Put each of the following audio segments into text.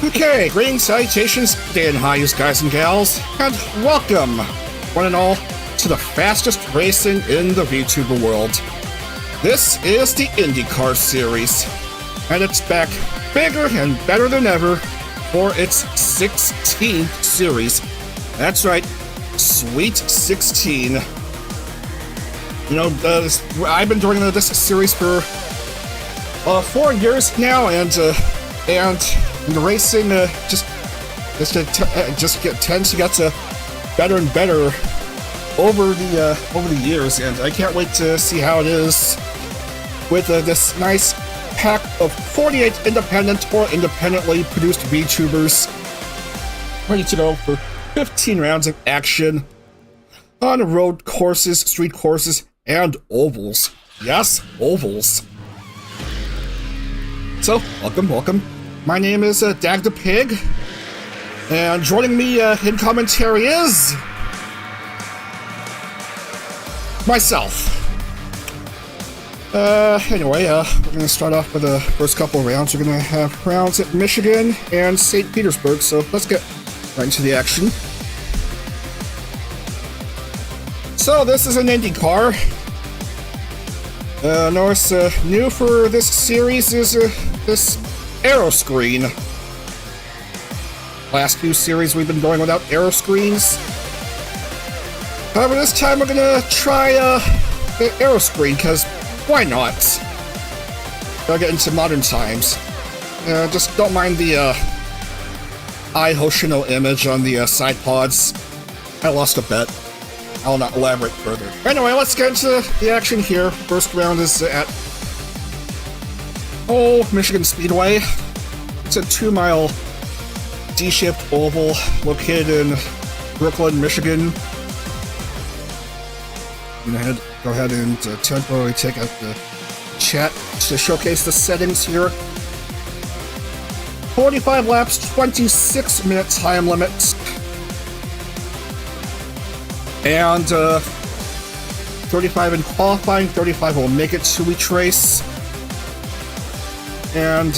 Okay, greetings, salutations, day and highs, guys and gals, and welcome, one and all, to the fastest racing in the VTuber world. This is the IndyCar series, and it's back bigger and better than ever for its 16th series. That's right, Sweet 16. You know, I've been doing this series for 4 years now, and the racing tends to get better and better over the years, and I can't wait to see how it is with this nice pack of 48 independent or independently produced VTubers ready to go for 15 rounds of action on road courses, street courses, and ovals. Yes, ovals. So, welcome. My name is Dag the Pig, and joining me in commentary is myself. Anyway, we're going to start off with the first couple of rounds. We're going to have rounds at Michigan and St. Petersburg, so let's get right into the action. So, this is an IndyCar. Notice new for this series is this aeroscreen. Last few series we've been going without aeroscreens. However, this time we're gonna try the aeroscreen, because why not? Gotta get into modern times. Just don't mind the Ai Hoshino image on the side pods. I lost a bet. I'll not elaborate further. Anyway, let's get into the action here. First round is at Michigan Speedway. It's a 2-mile D-shaped oval located in Brooklyn, Michigan. I'm gonna go ahead and temporarily take out the chat to showcase the settings here. 45 laps, 26 minutes time limit. And 35 in qualifying, 35 will make it to each race. And,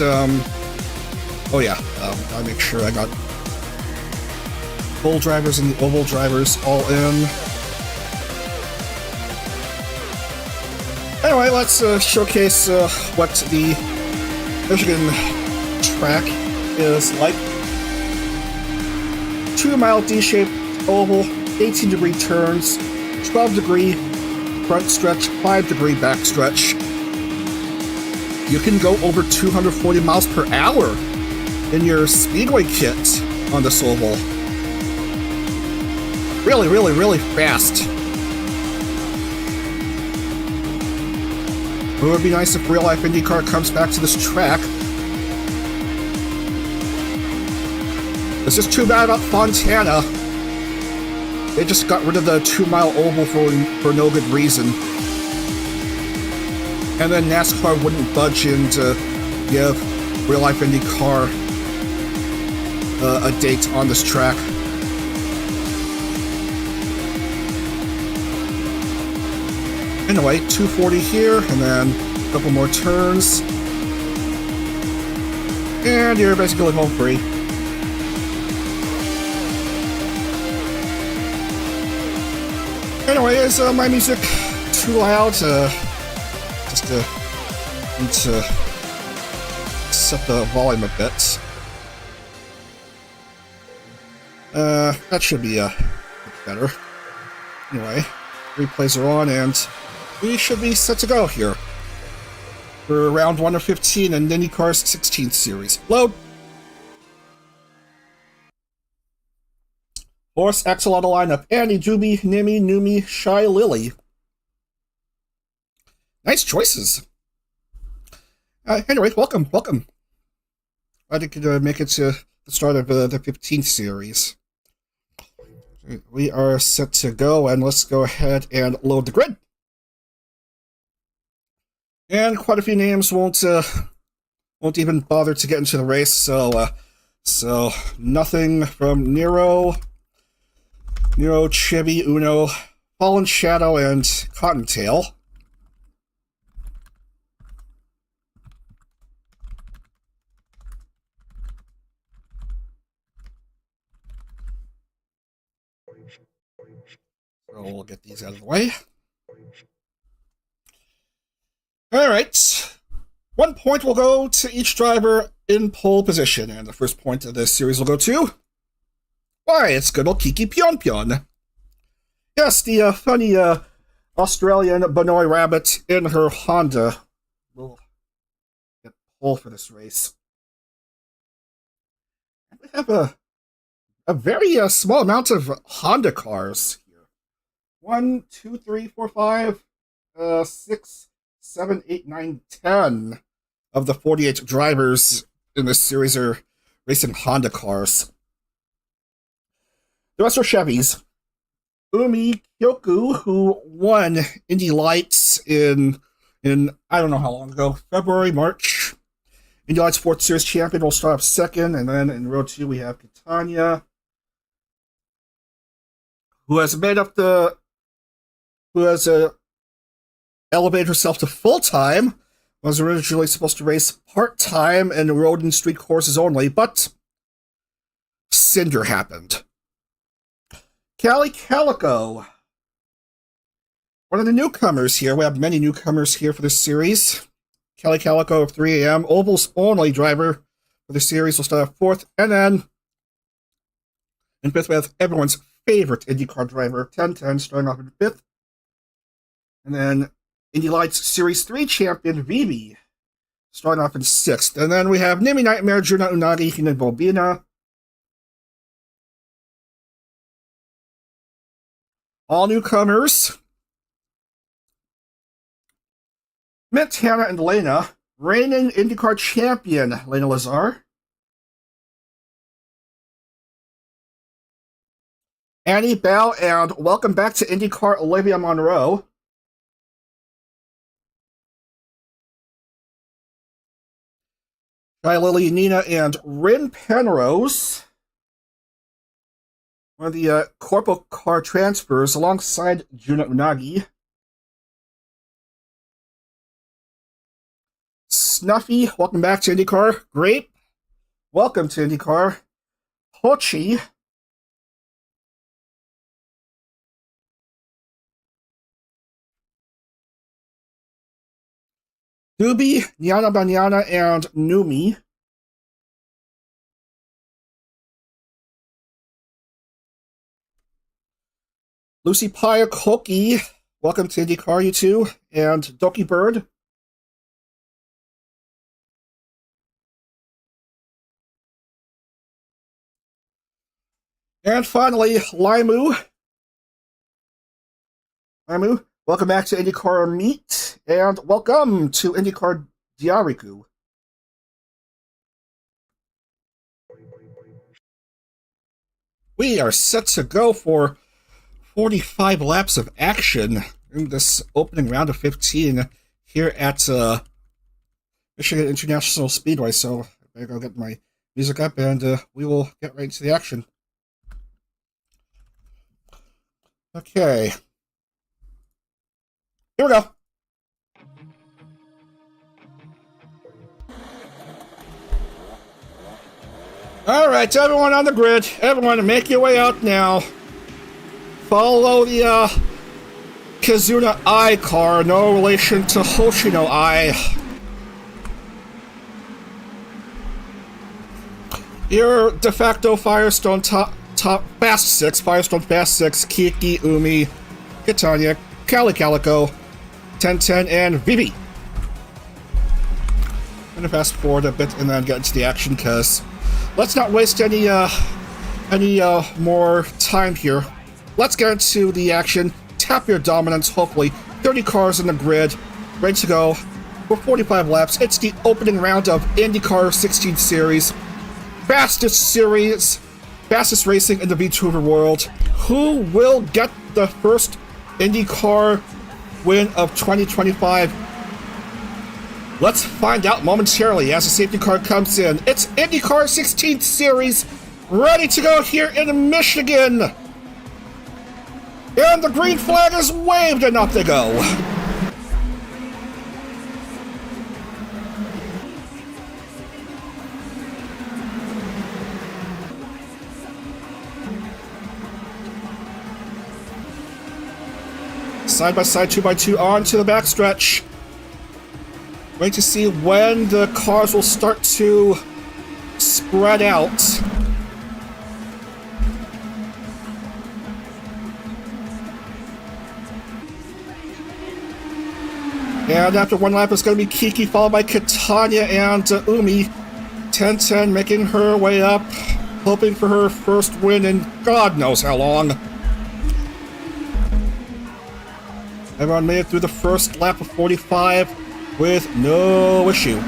I'll make sure I got full drivers and the oval drivers all in. Anyway, let's showcase what the Michigan track is like. 2-mile D-shaped oval, 18-degree turns, 12-degree front stretch, 5-degree back stretch. You can go over 240 miles per hour in your Speedway kit on this oval. Really fast. It would be nice if real-life IndyCar comes back to this track. It's just too bad about Fontana. They just got rid of the 2-mile oval for no good reason. And then NASCAR wouldn't budge in to give real-life IndyCar a date on this track. Anyway, 240 here, and then a couple more turns. And you're basically home free. Anyway, is my music too loud? Just need to set the volume a bit. That should be a bit better. Anyway, replays are on, and we should be set to go here for round 1 of 15 in IndyCar's 16th series. Load! Force Axolotl lineup: Annie, Doobie, Nimmy, Numi, Shy, Lily. Nice choices. Anyway, welcome. I think you make it to the start of the 15th series. We are set to go, and let's go ahead and load the grid. And quite a few names won't even bother to get into the race, so nothing from Nero, Chibi, Uno, Fallen Shadow, and Cottontail. So we'll get these out of the way. All right. 1 point will go to each driver in pole position, and the first point of this series will go to... why, it's good old Kiki Pion Pion. Yes, the funny Australian Banoi rabbit in her Honda will get pole for this race. And we have a very small amount of Honda cars here. 1, 2, 3, 4, 5, 6, 7, 8, 9, 10 of the 48 drivers in this series are racing Honda cars. The rest are Chevys. Umi Kyoku, who won Indy Lights in I don't know how long ago, February, March. Indy Lights 4th Series champion will start off second, and then in row 2 we have Catania, who has elevated herself to full-time, was originally supposed to race part-time and road and street courses only, but Cinder happened. Cali Calico, one of the newcomers here. We have many newcomers here for this series. Cali Calico of 3AM, Oval's only driver for the series, will start off 4th, and then in 5th we have everyone's favorite IndyCar driver, 1010, starting off in 5th. And then Indy Lights Series 3 champion, Vivi, starting off in 6th. And then we have Nimi Nightmare, Juna Unagi, Hina Bobina. All newcomers. Mint, Hannah, and Lena. Reigning IndyCar champion, Lena Lazar. Annie Bell, and welcome back to IndyCar, Olivia Monroe. By Lily Nina and Rin Penrose. One of the Corpo Car transfers alongside Juna Unagi. Snuffy, welcome back to IndyCar. Great. Welcome to IndyCar. Hochi. Doobie, Nyana Banyana, and Numi. Lucy Paya Koki, welcome to IndyCar, you two. And Doki Bird. And finally, Laimu. Laimu, welcome back to IndyCar Meet, and welcome to IndyCar Diariku. We are set to go for 45 laps of action in this opening round of 15 here at Michigan International Speedway. So I better go get my music up, and we will get right into the action. Okay. Here we go. All right, everyone on the grid, everyone, make your way out now. Follow the Kizuna I car, no relation to Hoshino I. Your de facto Firestone top Fast 6, Firestone Fast 6, Kiki, Umi, Catania, Cali Calico, 1010, and Vivi. I'm gonna fast forward a bit and then get into the action, because let's not waste any more time here. Let's get into the action. Tap your dominance, hopefully. 30 cars in the grid, ready to go for 45 laps. It's the opening round of IndyCar 16 Series. Fastest racing in the vTuber world. Who will get the first IndyCar win of 2025? Let's find out momentarily as the safety car comes in. It's IndyCar 16th Series, ready to go here in Michigan. And the green flag is waved, and up they go. side by side, 2x2 onto the backstretch. Wait to see when the cars will start to spread out. And after one lap, it's going to be Kiki, followed by Catania and Umi. 10-10 making her way up, hoping for her first win in God knows how long. Everyone made it through the first lap of 45 with no issue.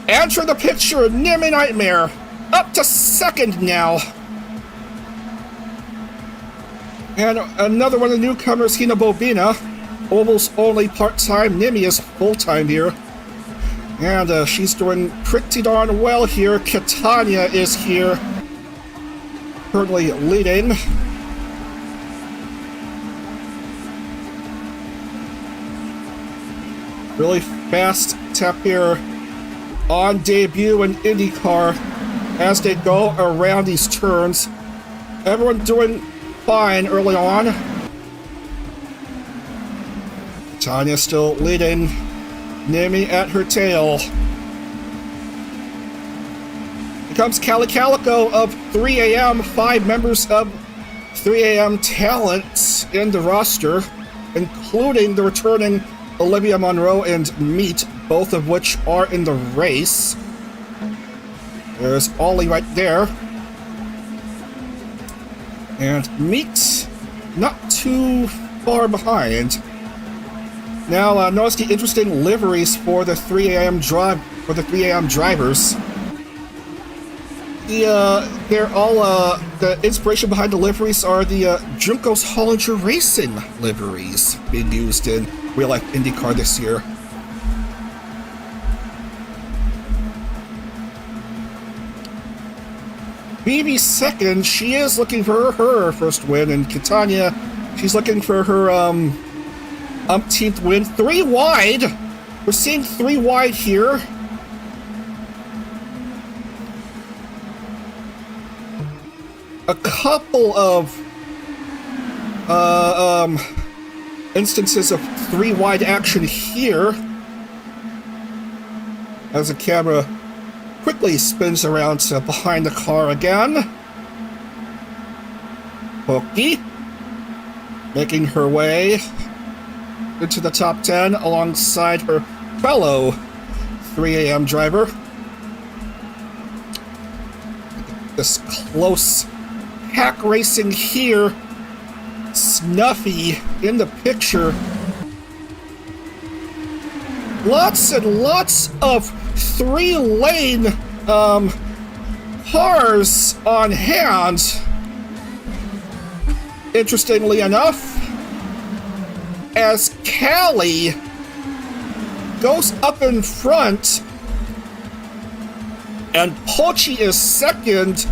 Entering the picture, Nimi Nightmare, up to second now. And another one of the newcomers, Hina Bobina, Oval's only part-time. Nimi is full-time here. And she's doing pretty darn well here. Catania is here, currently leading. Really fast tap here on debut in IndyCar as they go around these turns. Everyone doing fine early on. Tanya still leading. Nimi at her tail. Here comes Cali Calico of 3AM, 5 members of 3AM talent in the roster, including the returning Olivia Monroe and Meat, both of which are in the race. There's Ollie right there. And Meat not too far behind. Now, notice the interesting liveries for the 3AM drivers. They're all the inspiration behind the liveries are the Juncos Hollinger Racing liveries being used in real-life IndyCar this year. BB second, she is looking for her first win, and Catania, she's looking for her umpteenth win. 3 wide. We're seeing 3 wide here. A couple of instances of 3 wide action here as the camera quickly spins around to behind the car again. Pokey making her way into the top 10 alongside her fellow 3AM driver. This close hack racing here. Snuffy in the picture. Lots and lots of 3-lane cars on hand. Interestingly enough, as Callie goes up in front and Pochi is second.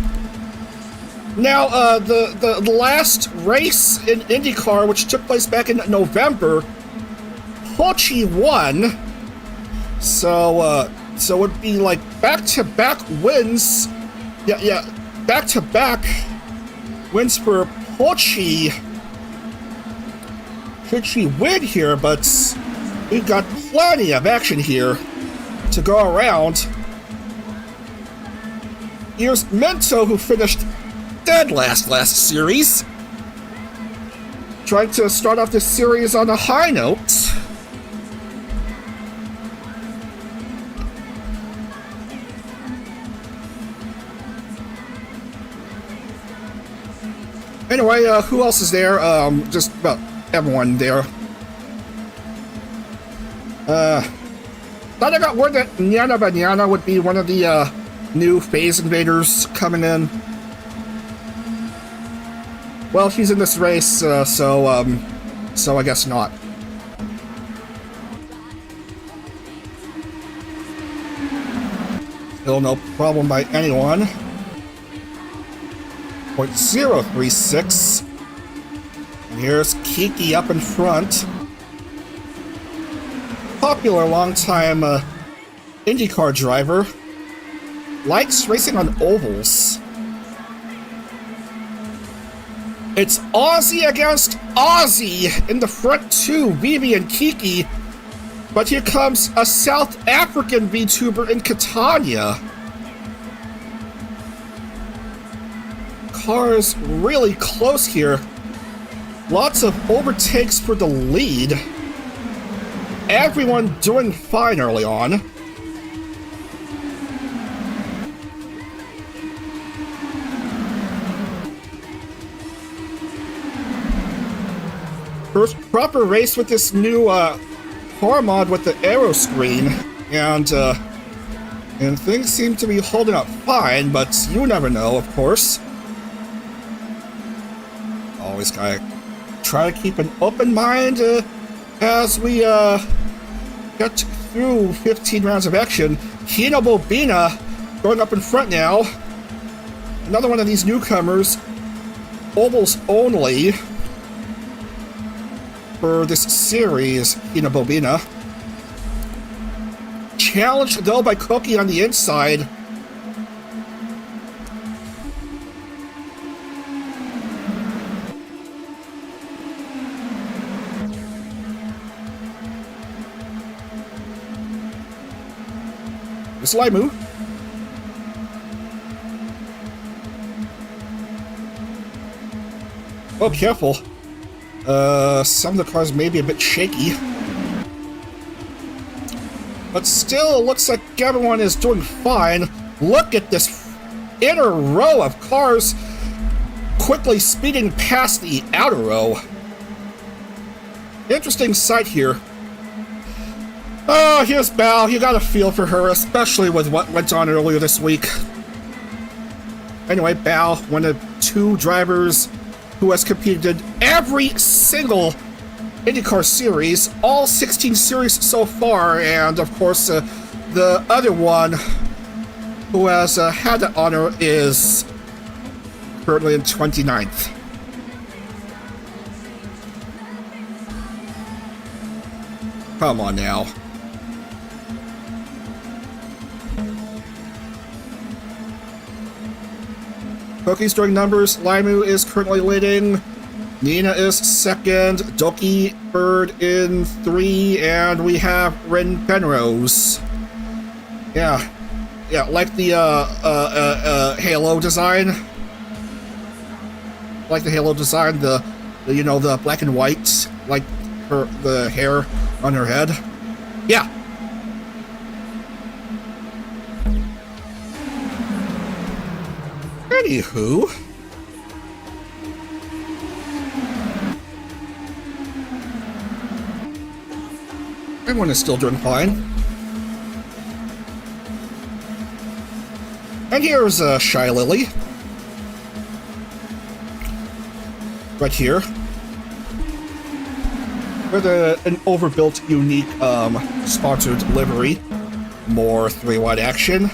Now, the last race in IndyCar, which took place back in November, Pochi won. So it would be like back-to-back wins. Yeah, back-to-back wins for Pochi. Should she win here, but we've got plenty of action here to go around. Here's Mento, who finished dead last series. Trying to start off this series on a high note. Anyway, who else is there? Just about everyone there. Thought I got word that Nyana Banyana would be one of the new phase invaders coming in. Well, she's in this race, so I guess not. Still no problem by anyone. 0.036. And here's Kiki up in front. Popular long-time IndyCar driver. Likes racing on ovals. It's Aussie against Aussie in the front two, Vivi and Kiki. But here comes a South African VTuber in Catania. Cars really close here. Lots of overtakes for the lead. Everyone doing fine early on. First proper race with this new car mod with the aeroscreen, and things seem to be holding up fine, but you never know, of course. Always gotta try to keep an open mind as we get through 15 rounds of action. Hino Bobina going up in front now. Another one of these newcomers, ovals only for this series, Hino Bobina. Challenged though by Cookie on the inside. This Limu. Oh, careful. Some of the cars may be a bit shaky. But still, it looks like everyone is doing fine. Look at this inner row of cars quickly speeding past the outer row. Interesting sight here. Oh, here's Bao. You got a feel for her, especially with what went on earlier this week. Anyway, Bao, one of two drivers who has competed in every single IndyCar series, all 16 series so far, and of course, the other one who has had the honor is currently in 29th. Come on now. Cookie's doing numbers. Limu is currently leading. Nina is second. Doki Bird in 3, and we have Rin Penrose. Yeah, like the Halo design. Like the Halo design, the you know, the black and white, like the hair on her head. Yeah. Anywho, everyone is still doing fine. And here's Shy Lily. Right here. With an overbuilt, unique, sponsored livery. More 3-wide action.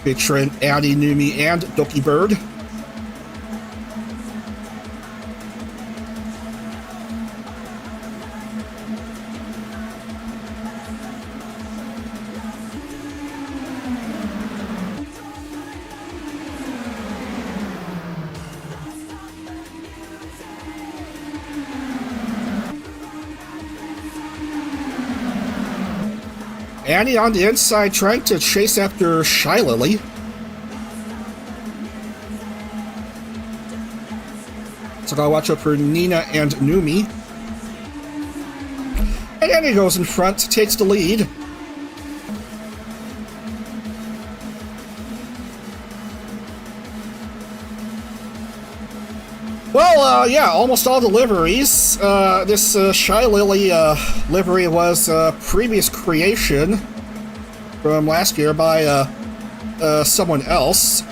Featuring Annie, Numi, and Doki Bird. Annie on the inside trying to chase after Shy Lily. So gotta watch out for Nina and Numi. And Annie goes in front, takes the lead. Well, yeah, almost all the liveries. This Shy Lily livery was a previous creation from last year by someone else.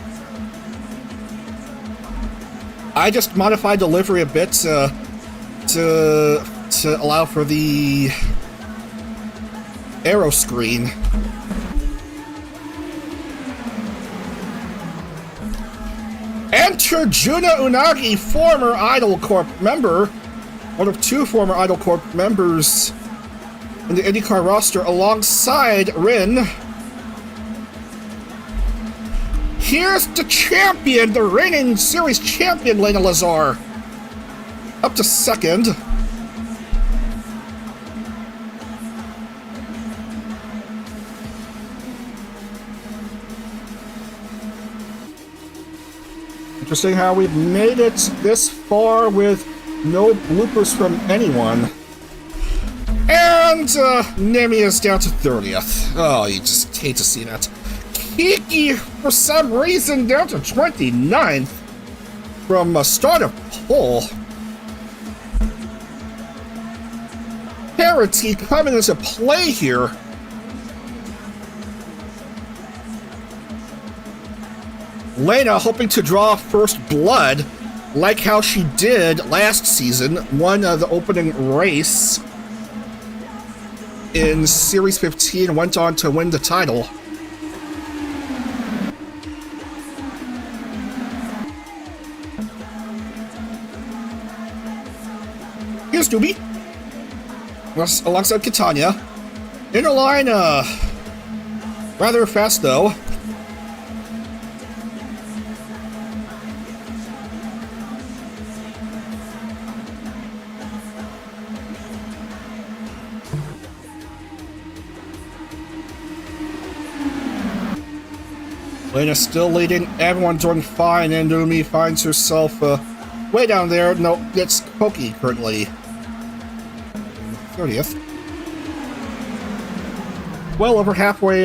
I just modified the livery a bit to allow for the aeroscreen. Enter Juna Unagi, former Idol Corp member, one of 2 former Idol Corp members in the IndyCar roster, alongside Rin. Here's the champion, the reigning series champion, Lena Lazar. up to second. Interesting how we've made it this far with no bloopers from anyone. And Nemi is down to 30th. Oh, you just hate to see that. Kiki, for some reason, down to 29th from start of pole. Parity coming into play here. Lena hoping to draw first blood, like how she did last season, won the opening race in Series 15, went on to win the title. Here's Doobie, alongside Catania. Inner line, rather fast though. Lena still leading, everyone doing fine, and Umi finds herself way down there. No, it's Koki currently 30th. Well over halfway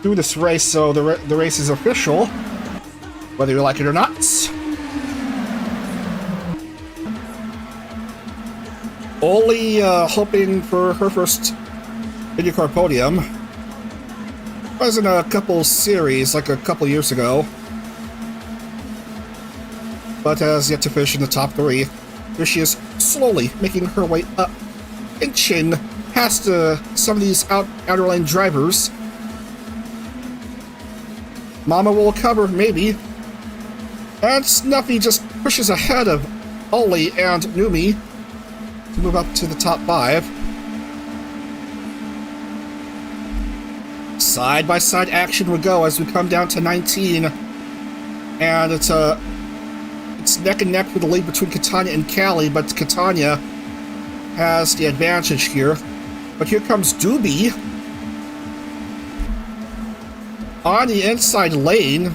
through this race, so the race is official, whether you like it or not. Oli hoping for her first IndyCar podium. Was in a couple series, like a couple years ago, but has yet to finish in the top 3. Here she is, slowly making her way up, inching past some of these outer lane drivers. Mama will cover, maybe. And Snuffy just pushes ahead of Oli and Numi to move up to the top 5. Side-by-side action would go as we come down to 19, and it's neck and neck for the lead between Catania and Cali, but Catania has the advantage here. But here comes Doobie on the inside lane.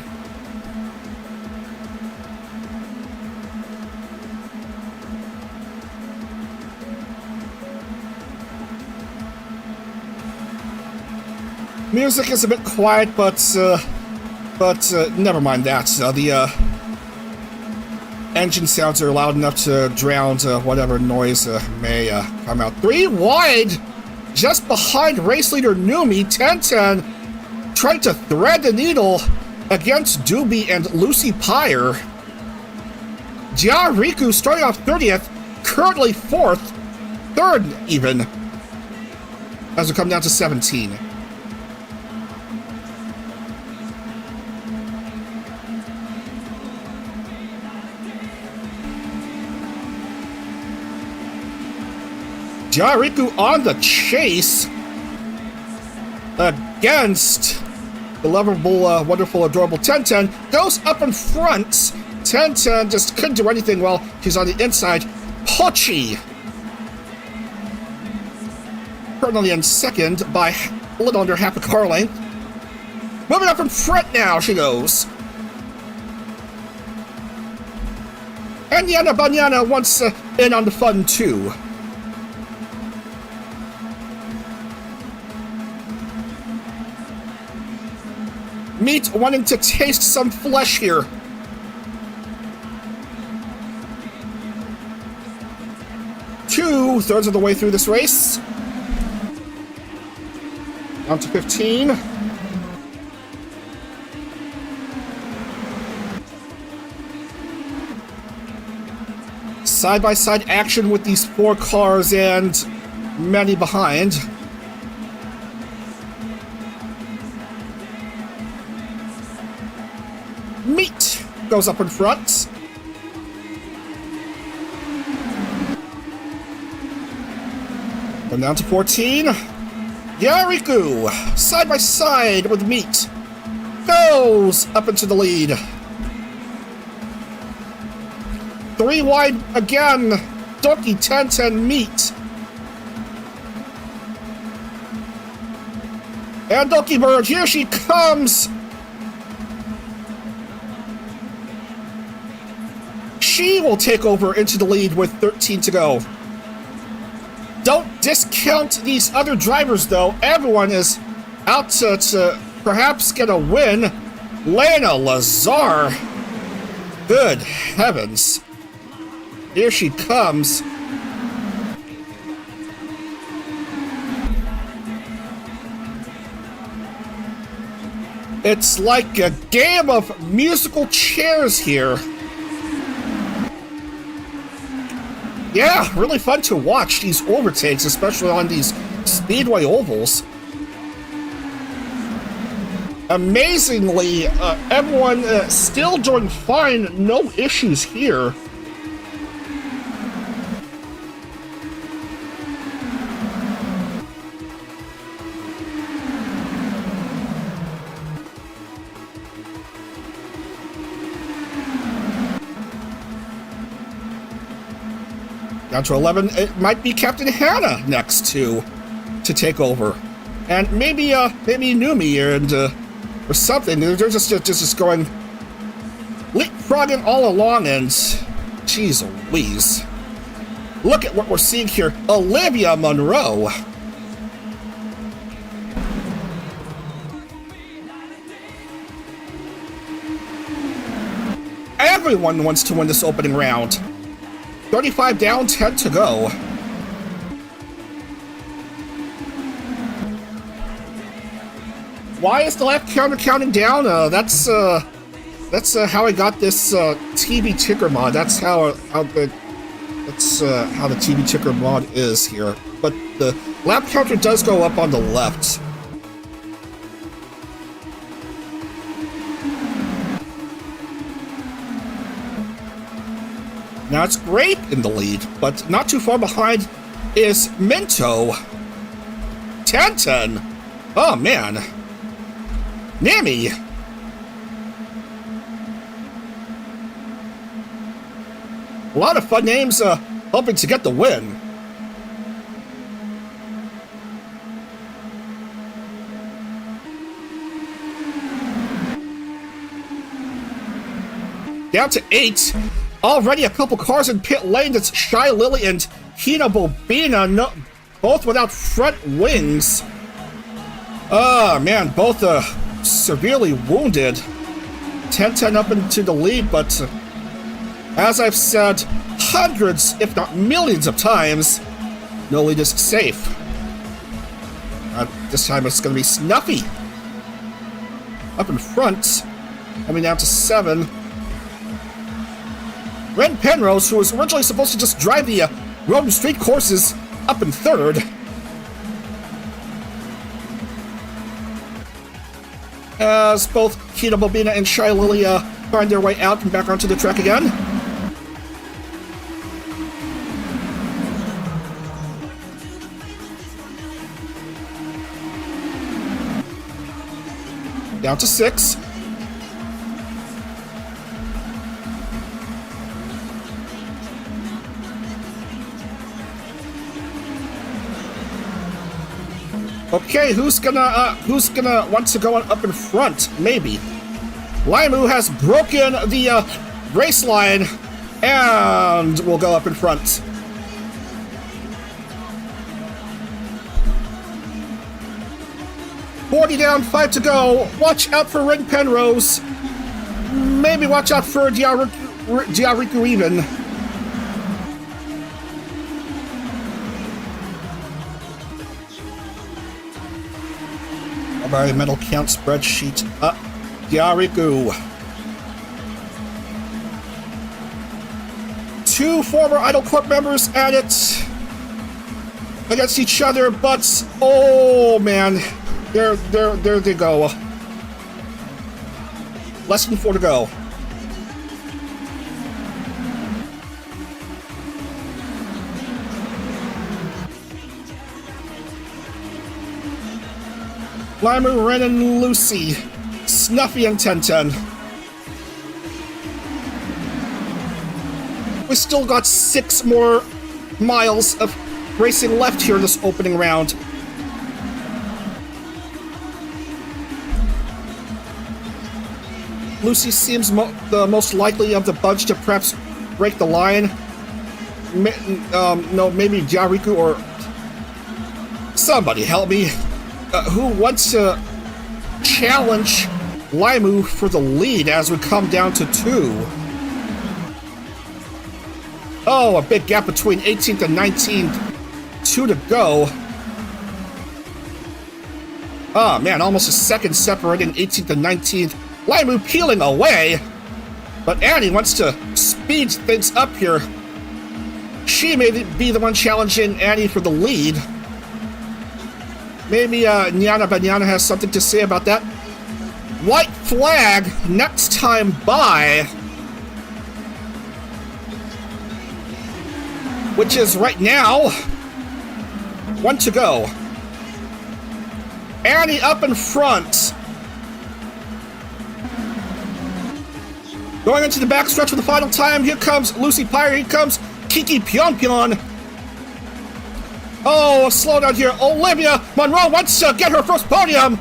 Music is a bit quiet, but never mind that. The engine sounds are loud enough to drown whatever noise may come out. 3 wide, just behind race leader Numi. 10-10 trying to thread the needle against Doobie and Lucy Pyre. Riku starting off 30th, currently 4th, 3rd even, as we come down to 17. Riku on the chase against the lovable, wonderful, adorable 10-10. Goes up in front. 10-10 just couldn't do anything while he's on the inside. Pochi currently in second by a little under half a car length. Moving up in front now, she goes. And Yana Banyana wants in on the fun too. Meat wanting to taste some flesh here. Two-thirds of the way through this race. Down to 15. Side-by-side action with these 4 cars and many behind. Meat goes up in front. And down to 14. Yariku, side by side with Meat, goes up into the lead. 3 wide again Doki 1010 meet. And Doki Bird, here she comes. She will take over into the lead with 13 to go. Don't discount these other drivers, though. Everyone is out to perhaps get a win. Lana Lazar. Good heavens. Here she comes. It's like a game of musical chairs here. Yeah, really fun to watch these overtakes, especially on these speedway ovals. Amazingly, everyone still doing fine, no issues here. Down to 11, it might be Captain Hannah next to take over. And maybe Numi and or something. They're just going leapfrogging all along, and geez Louise. Look at what we're seeing here. Olivia Monroe. Everyone wants to win this opening round. 35 down, 10 to go. Why is the lap counter counting down? That's how I got this TV ticker mod. That's how the TV ticker mod is here. But the lap counter does go up on the left. Now it's Grape in the lead, but not too far behind is Minto. 10-10. Oh man. Nami. A lot of fun names hoping to get the win. Down to 8. Already a couple cars in pit lane. That's Shy Lily and Hina Bobina, no, both without front wings. Oh man, both severely wounded. 10-10 up into the lead, but as I've said hundreds, if not millions of times, no lead is safe. This time it's going to be Snuffy up in front, coming down to 7. Ren Penrose, who was originally supposed to just drive the road and street courses, up in 3rd. As both Hina Bobina and Shy Lily find their way out and back onto the track again. Down to 6. Okay, who's gonna want to go up in front? Maybe. Limu has broken the race line and will go up in front. $40 down, 5 to go. Watch out for Ren Penrose. Maybe watch out for Diariku even. Environmental count spreadsheet up. Diariku. 2 former Idol Corp members at it against each other, but oh man, there they go. Less than 4 to go. Limu, Ren, and Lucy. Snuffy and 10-10. We still got 6 more miles of racing left here in this opening round. Lucy seems the most likely of the bunch to perhaps break the line. No, maybe Yariku or somebody help me. Who wants to challenge Laimu for the lead as we come down to 2? Oh, a big gap between 18th and 19th. 2 to go. Oh man, almost a second separating 18th and 19th. Laimu peeling away, but Annie wants to speed things up here. She may be the one challenging Annie for the lead. Maybe Nyana Banyana has something to say about that. White flag next time by, which is right now. 1 to go. Annie up in front. Going into the backstretch for the final time. Here comes Lucy Pyre. Here comes Kiki Pyonpyon. Oh, slow down here. Olivia Monroe wants to get her first podium.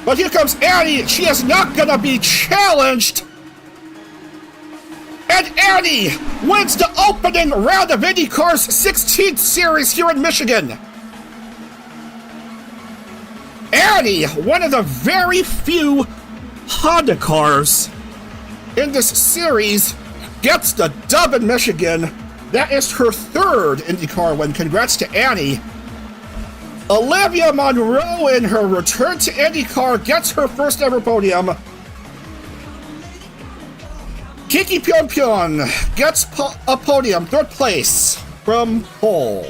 But here comes Annie. She is not going to be challenged. And Annie wins the opening round of IndyCar's 16th series here in Michigan. Annie, one of the very few Honda cars in this series, gets the dub in Michigan. That is her 3rd IndyCar win. Congrats to Annie. Olivia Monroe, in her return to IndyCar, gets her first ever podium. Kiki Pyonpyon gets a podium, 3rd place from pole.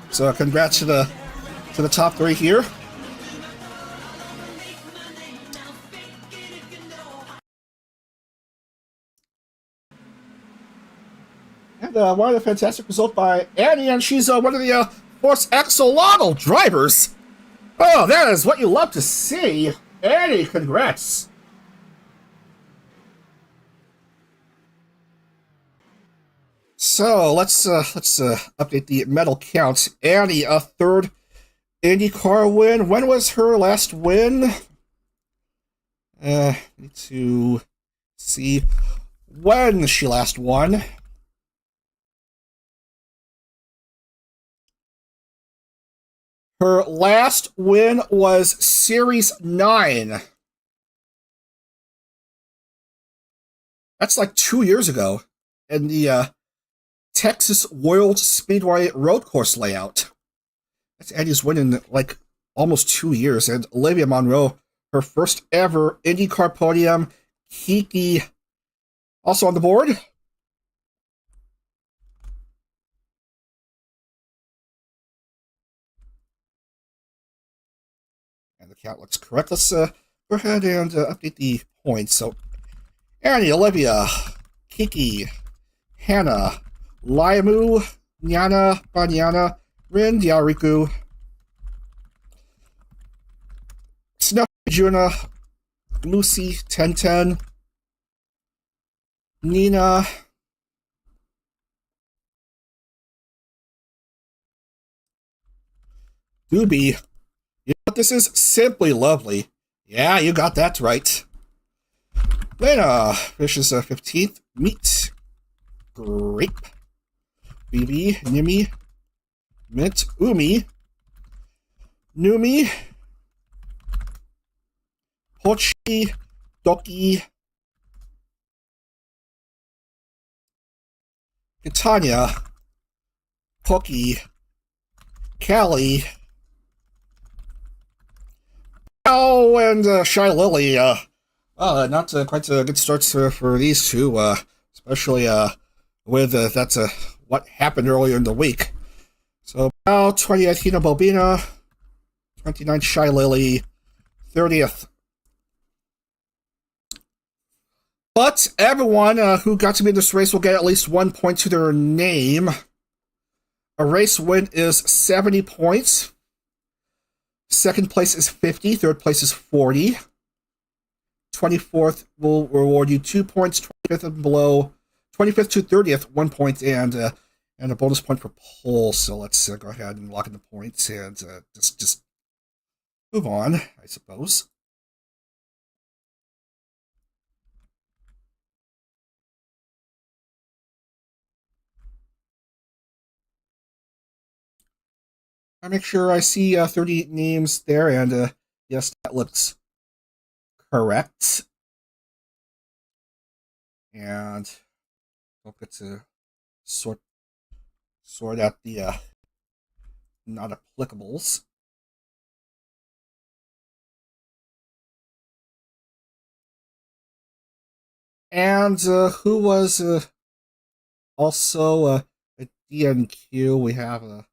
So congrats to the top 3 here. And one of the fantastic results by Annie, and she's one of the Force Axolotl drivers. Oh, that is what you love to see. Annie, congrats. So let's update the medal count. Annie, a 3rd IndyCar win. When was her last win? Need to see when she last won. Her last win was Series 9. That's like 2 years ago in the Texas World Speedway road course layout. That's Annie's win in like almost 2 years. And Olivia Monroe, her first ever IndyCar podium. Kiki also on the board. And the count looks correct. Let's go ahead and update the points. So, Annie, Olivia, Kiki, Hannah, Laimu, Nyana, Banyana, Rin, Yariku, Snuff, Juna, Lucy, Tenten, Nina, Doobie. You know what? This is simply lovely. Yeah, you got that right. Lena finishes 15th. Meat. Grape. BB. Nimi. Mint. Umi. Numi. Hochi. Doki. Tanya. Poki. Callie. Oh, and Shy Lily. Not quite a good start for these two, especially with that's what happened earlier in the week. So, now 20th, Hina Bobina, 29th, Shy Lily, 30th. But everyone who got to be in this race will get at least 1 point to their name. A race win is 70 points. Second place is 50. Third place is 40. 24th will reward you 2 points. 25th and below. 25th to 30th, 1 point. And And a bonus point for pole, so let's go ahead and lock in the points and just move on, I suppose. I make sure I see 30 names there, and yes, that looks correct. And don't get to sort out the not applicables. And who was also a DNQ? We have a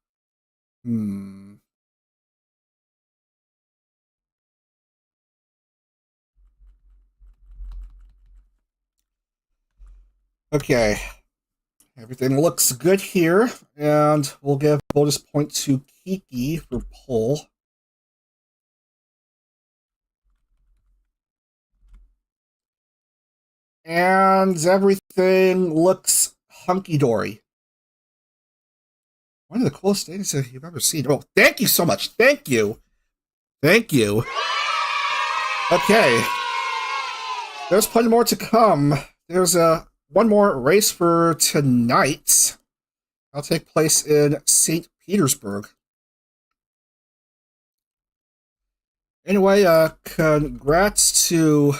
Okay, everything looks good here, and we'll give bonus point to Kiki for pole. And everything looks hunky-dory. One of the coolest things you've ever seen. Oh, thank you so much. Thank you. Thank you. Okay. There's plenty more to come. There's one more race for tonight. That'll take place in St. Petersburg. Anyway, congrats to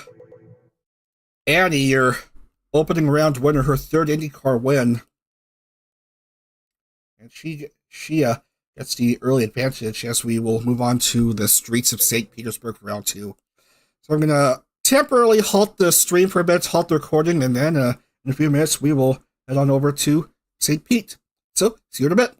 Annie, your opening round winner, her third IndyCar win. And she gets the early advantage as we will move on to the streets of St. Petersburg for round 2. So I'm going to temporarily halt the stream for a bit, halt the recording, and then in a few minutes we will head on over to St. Pete. So, see you in a bit.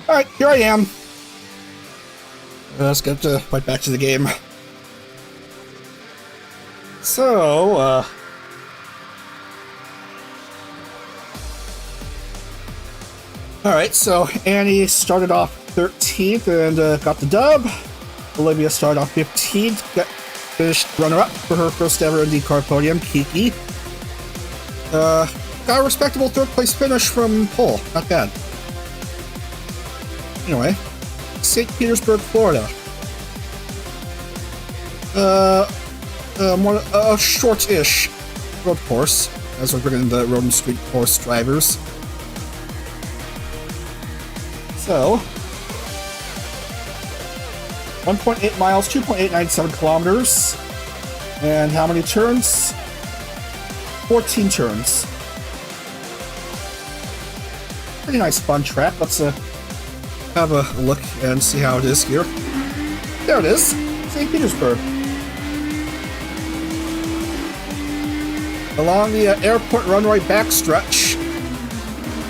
Alright, here I am. Let's get right back to the game. So, alright, so Annie started off 13th and got the dub. Olivia started off 15th, finished runner-up for her first ever IndyCar podium, Kiki. Got a respectable third-place finish from pole. Not bad. Anyway, St. Petersburg, Florida. More a short-ish road course, as we're bringing the road and street course drivers. So, 1.8 miles, 2.897 kilometers, and how many turns? 14 turns. Pretty nice fun track. Let's have a look and see how it is here. There it is, St. Petersburg. Along the airport runway backstretch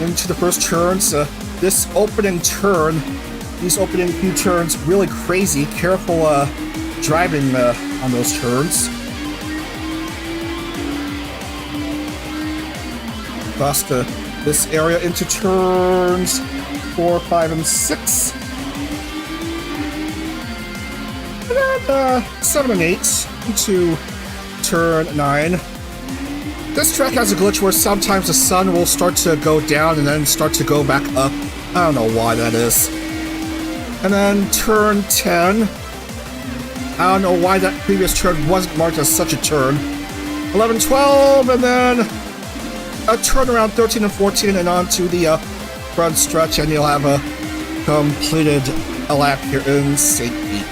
into the first turns. This opening turn, these opening few turns, really crazy. Careful driving on those turns. Across this area into turns 4, 5, and 6. And then 7 and 8 into turn 9. This track has a glitch where sometimes the sun will start to go down and then start to go back up. I don't know why that is. And then turn 10. I don't know why that previous turn wasn't marked as such a turn. 11, 12, and then a turn around 13 and 14 and on to the front stretch, and you'll have completed a lap here in St. Pete.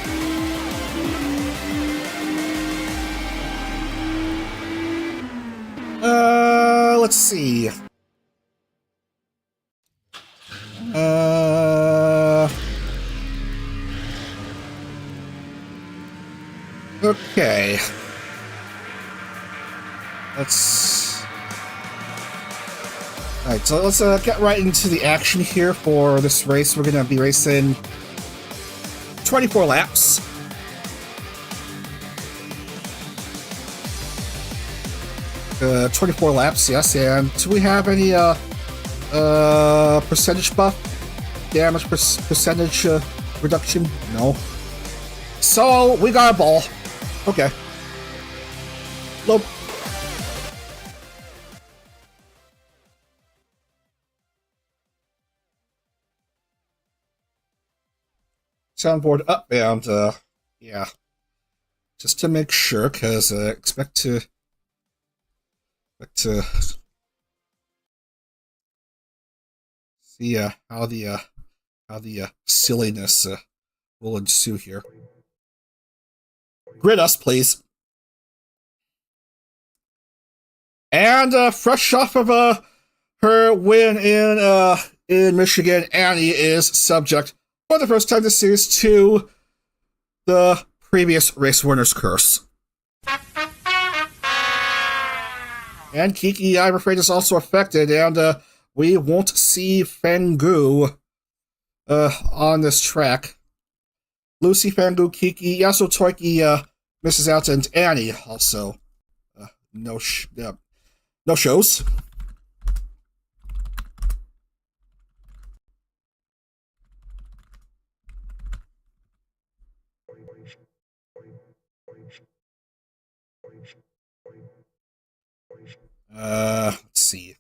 Let's see. Okay. Alright, so let's get right into the action here for this race. We're going to be racing 24 laps. Uh, 24 laps, yes, and do we have any percentage buff? Damage percentage reduction? No. So, we got a ball. Okay. Nope. Soundboard up, and yeah. Just to make sure, because expect to see how the silliness will ensue here. Grid us, please. And fresh off of her win in Michigan, Annie is subject for the first time this series to the previous race winner's curse. And Kiki, I'm afraid, is also affected, and we won't see Fangu on this track. Lucy, Fangu, Kiki, Yasu Toiki misses out, and Annie also no shows. Let's see.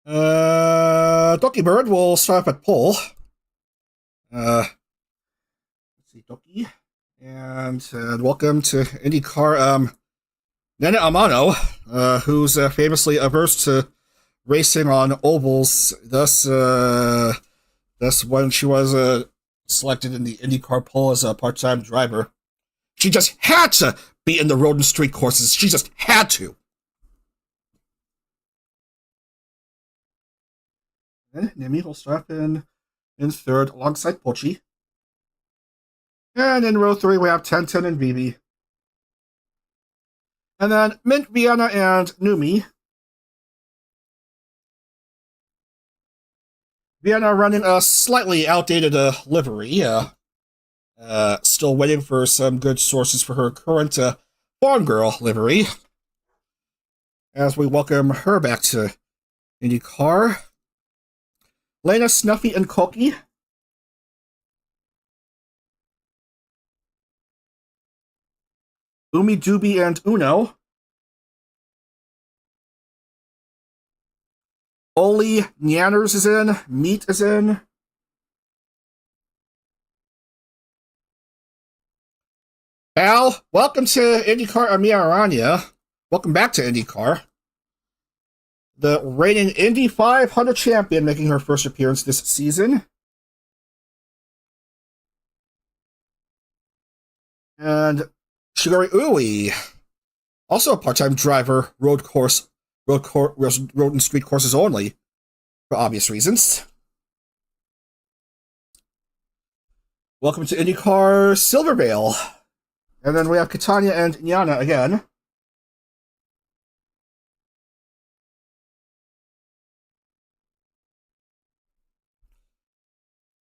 Doki Bird will start up at pole. Let's see, Doki. And welcome to IndyCar, Nene Amano, who's famously averse to racing on ovals. Thus when she was selected in the IndyCar poll as a part-time driver, she just had to be in the road and street courses. She just had to. And Nemi will start in third alongside Pochi. And in row 3, we have Tenten and Vivi. And then Mint, Vienna, and Numi. Vienna running a slightly outdated livery. Still waiting for some good sources for her current Farm Girl livery. As we welcome her back to IndyCar. Lena, Snuffy, and Koki. Umi, Doobie, and Uno. Oli Nyanners is in. Meat is in. Al, welcome to IndyCar Aranya. Welcome back to IndyCar. The reigning Indy 500 champion making her first appearance this season. And Shigori Ui, also a part-time driver, road and street courses only, for obvious reasons. Welcome to IndyCar Silvervale. And then we have Catania and Nyana again.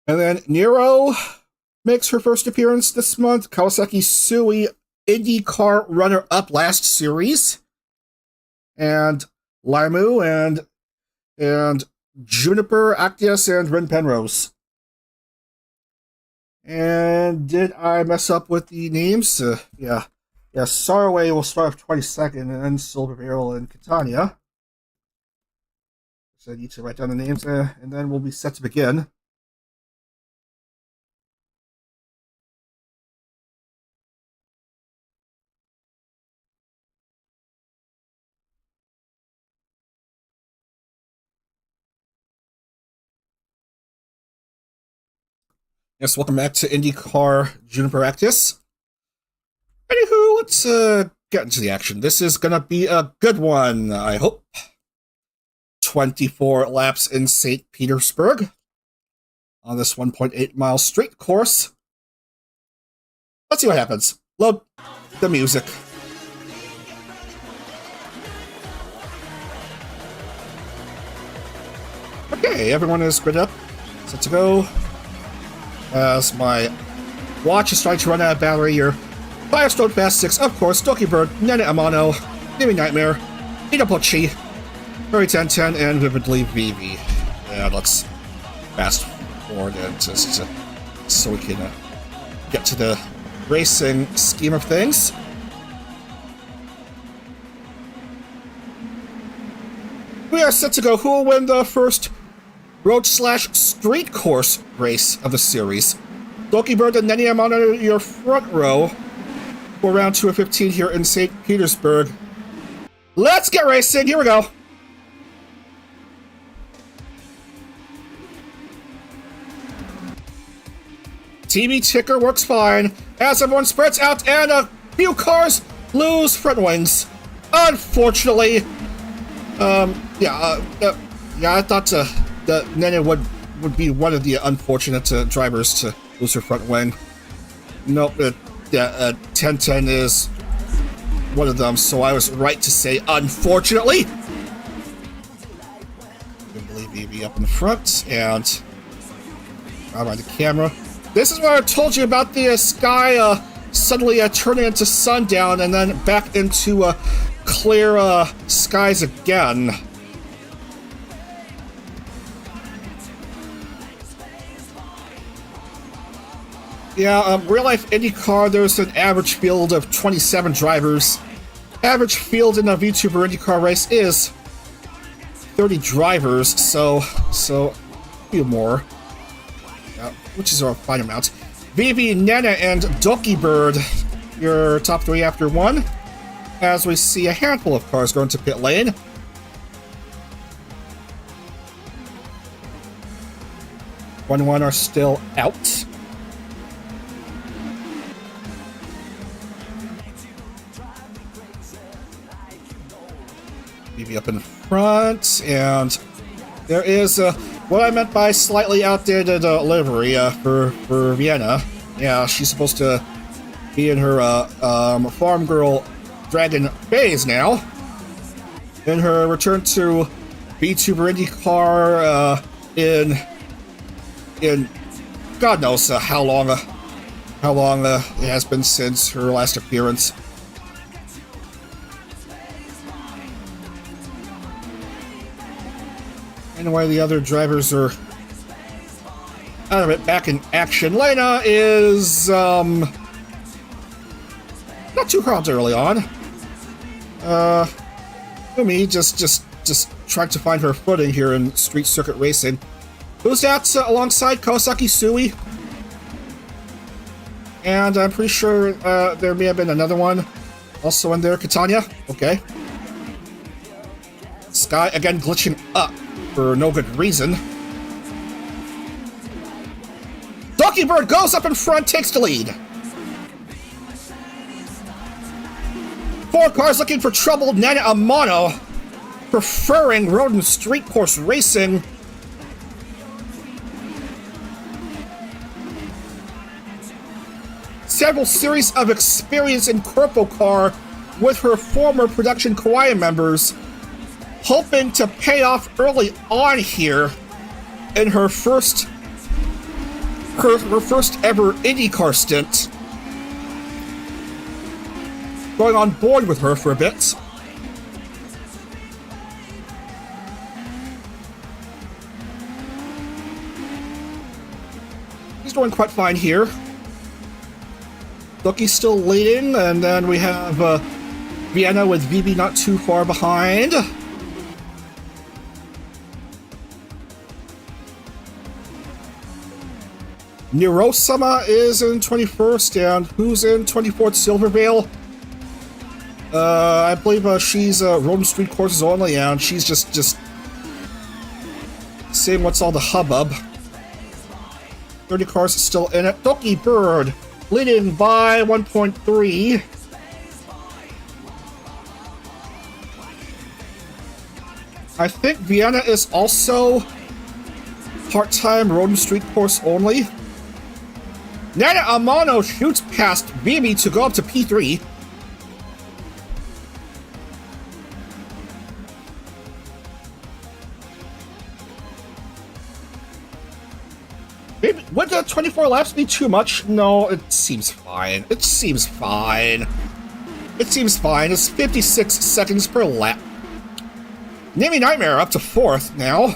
And then Nero makes her first appearance this month. Kawasaki Sui, IndyCar runner-up last series. And Limu and Juniper, Actius, and Rin Penrose. And did I mess up with the names? Yeah, Saraway will start off 22nd, and then Silvervale and Catania. So I need to write down the names, and then we'll be set to begin. Yes, welcome back to IndyCar Juniper Actis. Anywho, let's get into the action. This is gonna be a good one, I hope. 24 laps in St. Petersburg on this 1.8-mile straight course. Let's see what happens. Load the music. Okay, everyone is grid up. Set to go. As my watch is starting to run out of battery, your Firestone Fast 6, of course, Doki Bird, Nene Amano, Nimi Nightmare, Itapochi, Hurry 1010, and Vividly Vivi. And let's fast forward and just so we can get to the racing scheme of things. We are set to go. Who will win the first road/street course race of the series? Doki Bird and Nene Amano, your front row for round 2 of 15 here in St. Petersburg. Let's get racing. Here we go. TV ticker works fine as everyone spreads out and a few cars lose front wings. Unfortunately, I thought that Nene would be one of the unfortunate drivers to lose her front wing. Nope, 1010 is one of them, so I was right to say unfortunately. I can believe Evie up in the front, and around the camera. This is what I told you about the sky suddenly turning into sundown and then back into clear skies again. Yeah, real life IndyCar, there's an average field of 27 drivers. Average field in a vTuber IndyCar race is 30 drivers, so a few more. Which is a fine amount. Vivi, Nena, and Doki Bird, your top 3 after 1. As we see a handful of cars going to pit lane. One are still out. Vivi up in front, and there is what I meant by slightly outdated livery for Vienna. Yeah, she's supposed to be in her Farm Girl Dragon phase now. In her return to vTuber IndyCar in God knows how long it has been since her last appearance. Anyway, the other drivers are out of it, back in action. Lena is not too crowded early on. Umi just trying to find her footing here in street circuit racing. Who's that alongside Kawasaki Sui? And I'm pretty sure there may have been another one also in there. Catania? Okay. Sky again glitching up for no good reason. Donkey Bird goes up in front, takes the lead. 4 cars looking for trouble. Nana Amano preferring road and street course racing. Several series of experience in Corpo Car with her former production Kawaii members, hoping to pay off early on here in her first ever IndyCar stint. Going on board with her for a bit. He's doing quite fine here. Doki's still leading, and then we have Vienna with VB not too far behind. Nirosama is in 21st, and who's in 24th? Silvervale. I believe she's road and street courses only, and she's just seeing what's all the hubbub. 30 cars still in it. Doki Bird leading by 1.3. I think Vienna is also part-time road and street course only. Nana Amano shoots past Bibi to go up to P3. Maybe, would the 24 laps be too much? No, it seems fine. It seems fine. It seems fine. It's 56 seconds per lap. Namey Nightmare up to 4th now.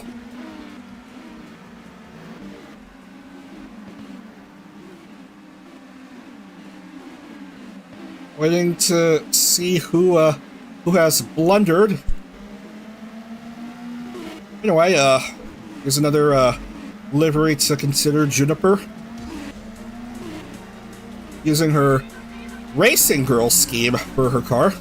Waiting to see who has blundered. Anyway, here's another livery to consider. Juniper using her racing girl scheme for her car.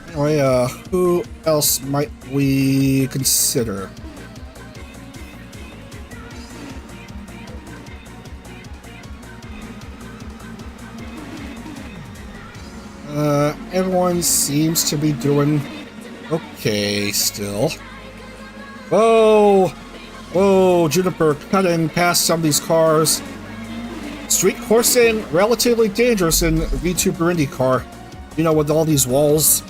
Anyway, who else might we consider? Everyone seems to be doing okay still. Whoa! Whoa, Juniper cutting past some of these cars. Street coursing, relatively dangerous in vTuber IndyCar. You know, with all these walls.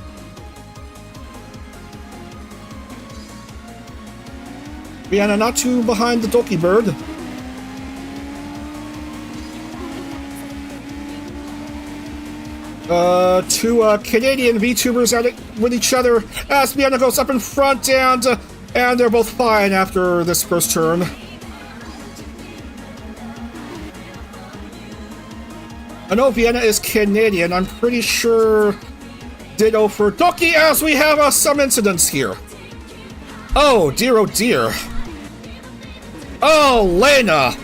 Vienna not too behind the Doki Bird. Two Canadian VTubers at it with each other as Vienna goes up in front, and they're both fine after this first turn. I know Vienna is Canadian. I'm pretty sure ditto for Doki, as we have some incidents here. Oh dear, oh dear. Oh, Lena!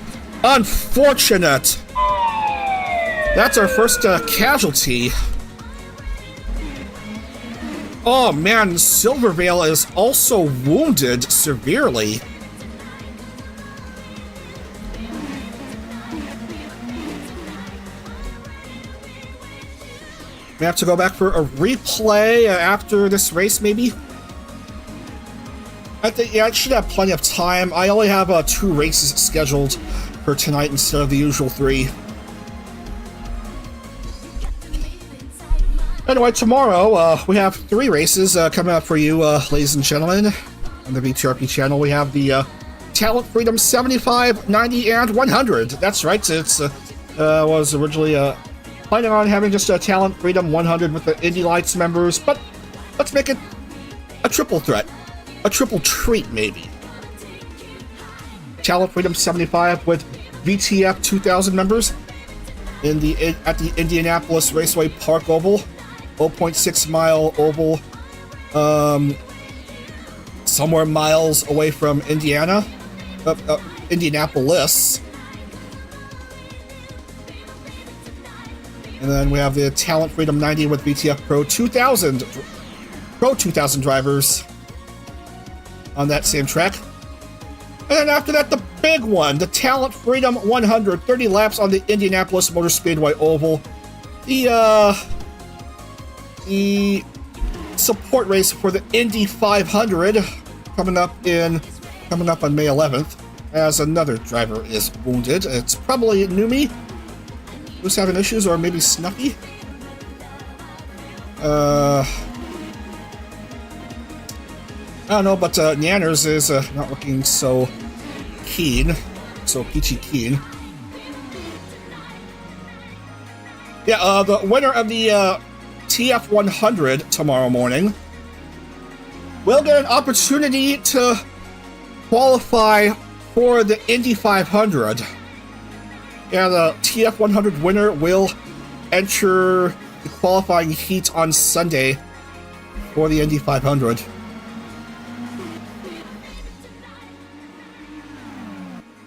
Unfortunate! That's our first casualty. Oh man, Silvervale is also wounded severely. We have to go back for a replay after this race, maybe? I think, yeah, I should have plenty of time. I only have 2 races scheduled for tonight instead of the usual 3. Anyway, tomorrow we have 3 races coming up for you, ladies and gentlemen. On the VTRP channel, we have the Talent Freedom 75, 90, and 100. That's right, it's was originally planning on having just a Talent Freedom 100 with the Indy Lights members, but let's make it a triple threat. A triple treat, maybe. Talent Freedom 75 with VTF 2000 members at the Indianapolis Raceway Park Oval, 0.6 mile oval, somewhere miles away from Indianapolis. And then we have the Talent Freedom 90 with VTF Pro 2000 drivers on that same track. And then after that, the big one, the Talent Freedom 100, 30 laps on the Indianapolis Motor Speedway Oval. The support race for the Indy 500 coming up on May 11th, as another driver is wounded. It's probably Numi, who's having issues, or maybe Snuffy. I don't know, but Nanners is not looking so keen, so peachy keen. Yeah, the winner of the TF 100 tomorrow morning will get an opportunity to qualify for the Indy 500. Yeah, the TF 100 winner will enter the qualifying heat on Sunday for the Indy 500.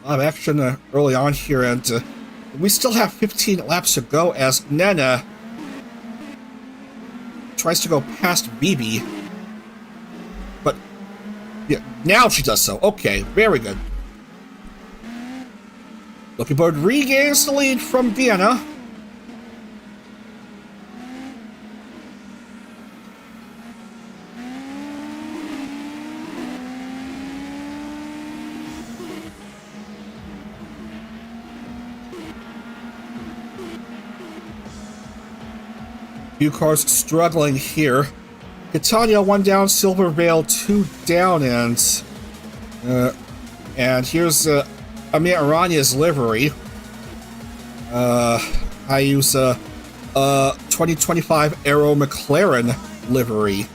A lot of action early on here, and we still have 15 laps to go as Nana tries to go past Bibi. But, yeah, now she does so. Okay, very good. Looking Bird regains the lead from Vienna. Few cars struggling here. Catania 1 down, Silver Veil 2 down, and here's Amir Aranya's livery. I use a 2025 Aero McLaren livery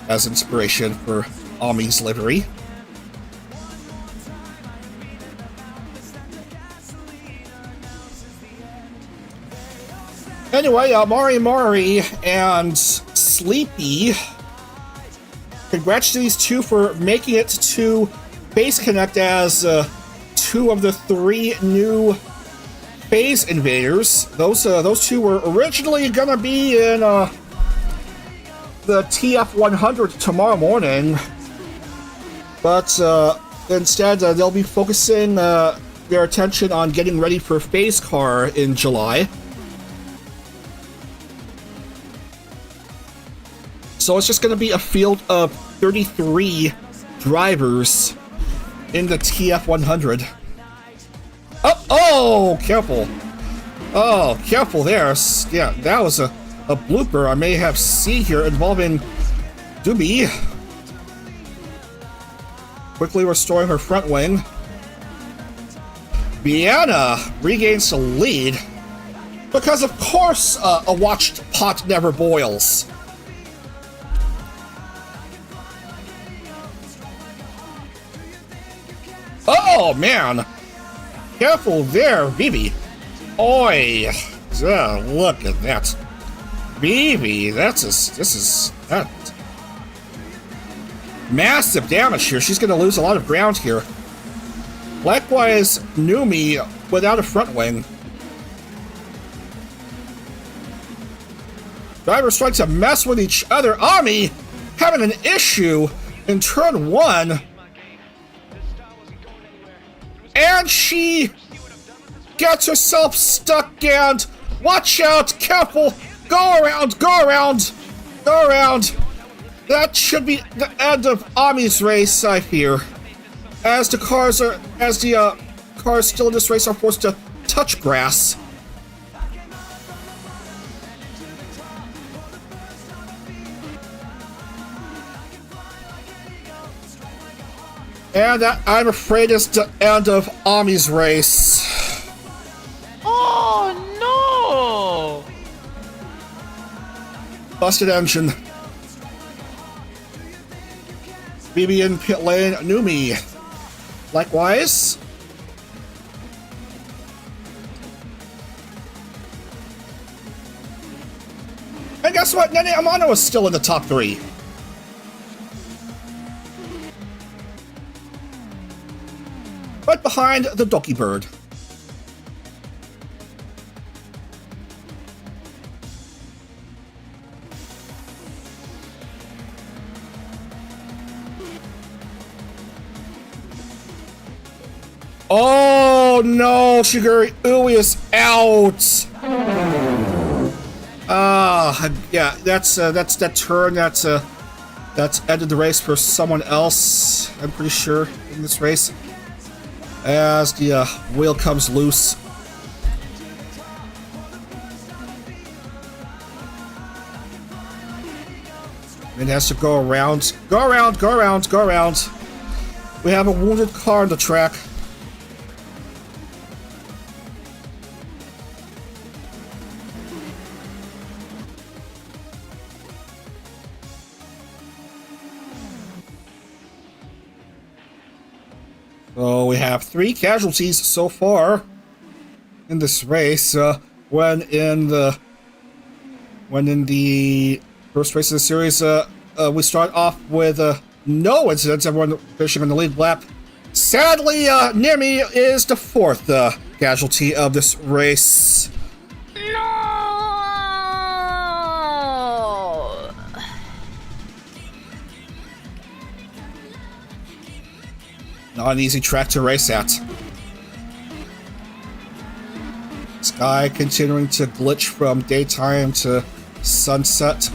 as inspiration for Ami's livery. Anyway, Mari and Sleepy, congrats to these two for making it to Base Connect as 2 of the 3 new phase invaders. Those two were originally gonna be in the TF 100 tomorrow morning, but instead they'll be focusing their attention on getting ready for Phase Car in July. So it's just going to be a field of 33 drivers in the TF 100. Oh, careful. Oh, careful there. Yeah, that was a blooper I may have seen here involving Doobie. Quickly restoring her front wing. Vienna regains the lead because, of course, a watched pot never boils. Oh, man. Careful there, Bibi. Oi. Look at that. Bibi, this is massive damage here. She's going to lose a lot of ground here. Likewise, Numi without a front wing. Drivers trying to mess with each other. Ami having an issue in turn 1. And she gets herself stuck, and watch out, careful, go around. That should be the end of Ami's race, I fear. As the cars still in this race are forced to touch grass. And that, I'm afraid, is the end of Ami's race. Oh, no! Busted engine. Bibi in pit lane, Numi. likewise. And guess what? Nene Amano is still in the top 3. Right behind the Doki Bird. Oh no, Shiguri Ui is out. Yeah, that's that turn. That's ended the race for someone else. I'm pretty sure in this race, as the wheel comes loose. And it has to go around, go around, go around, go around. We have a wounded car on the track. So we have 3 casualties so far in this race. When in the first race of the series, we start off with no incidents. Everyone finishing on the lead lap. Sadly, Nemi is the 4th casualty of this race. Not an easy track to race at. Sky continuing to glitch from daytime to sunset.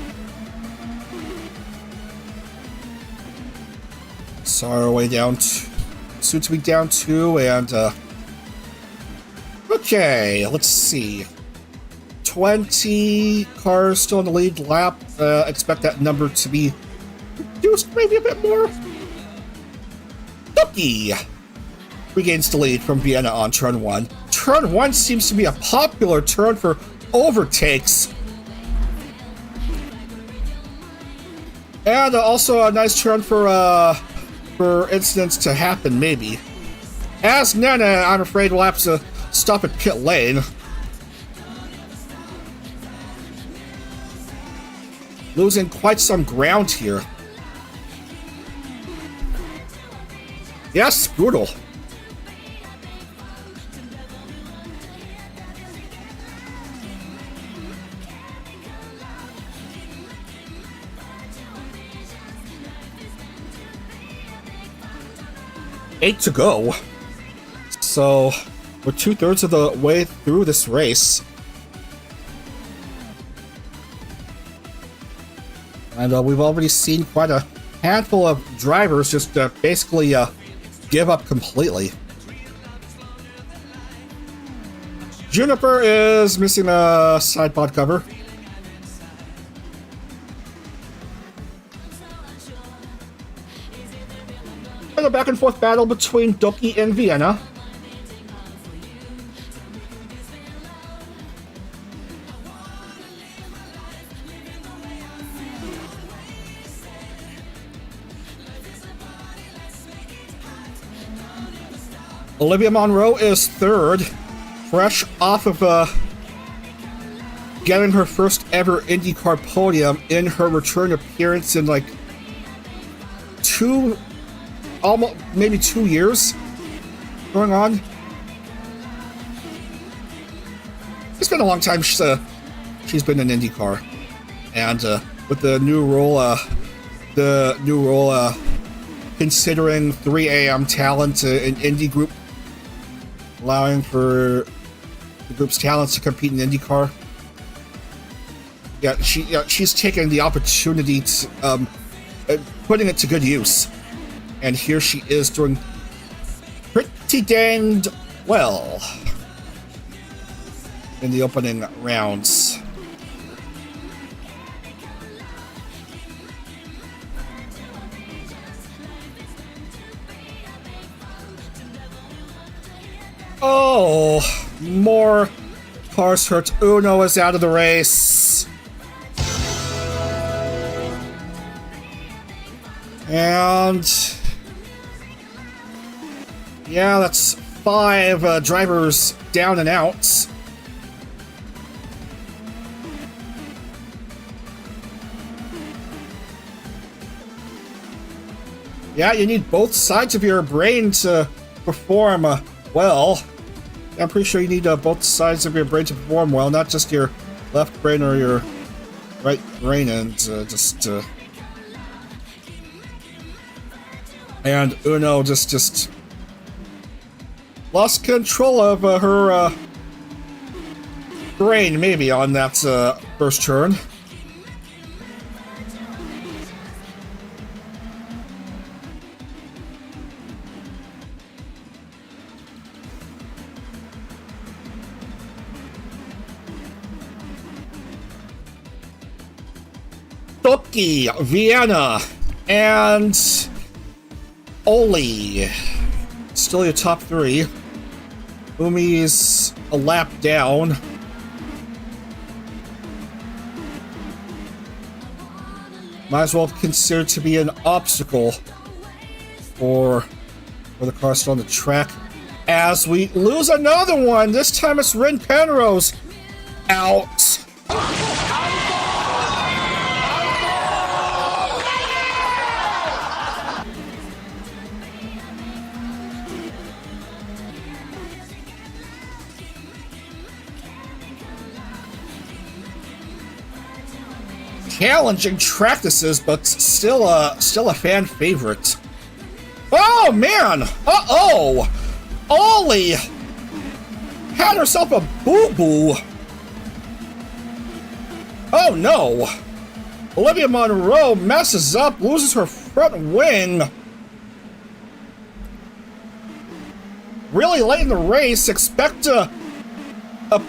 So our way down soon to be down 2, and okay, let's see. 20 cars still in the lead lap. Expect that number to be reduced maybe a bit more. Doki regains the lead from Vienna on turn 1. Turn 1 seems to be a popular turn for overtakes. And also a nice turn for incidents to happen, maybe. As Nana, I'm afraid, will have to stop at pit lane. Losing quite some ground here. Yes, brutal. Eight to go. So we're 2/3 of the way through this race. And we've already seen quite a handful of drivers just basically give up completely. Juniper is missing a side pod cover. And a back and forth battle between Doki and Vienna. Olivia Monroe is 3rd, fresh off of getting her first ever IndyCar podium in her return appearance in like maybe 2 years going on. It's been a long time she's been in IndyCar, and with the new rule considering 3 AM talent in Indy Group, allowing for the group's talents to compete in IndyCar. Yeah, she's taken the opportunity to putting it to good use, and here she is doing pretty danged well in the opening rounds. Oh, more cars hurt. Uno is out of the race. And Yeah, that's 5 drivers down and out. Yeah, you need both sides of your brain to perform well. I'm pretty sure you need both sides of your brain to perform well, not just your left brain or your right brain, and and Uno just lost control of her brain, maybe, on that first turn. Toki, Vienna, and Oli. Still your top 3. Umi's a lap down. Might as well consider to be an obstacle for the car still on the track. As we lose another one, this time it's Rin Penrose out. Challenging track this is, but still a fan favorite. Oh man! Uh-oh! Ollie had herself a boo-boo. Oh no! Olivia Monroe messes up, loses her front wing. Really late in the race. Expect a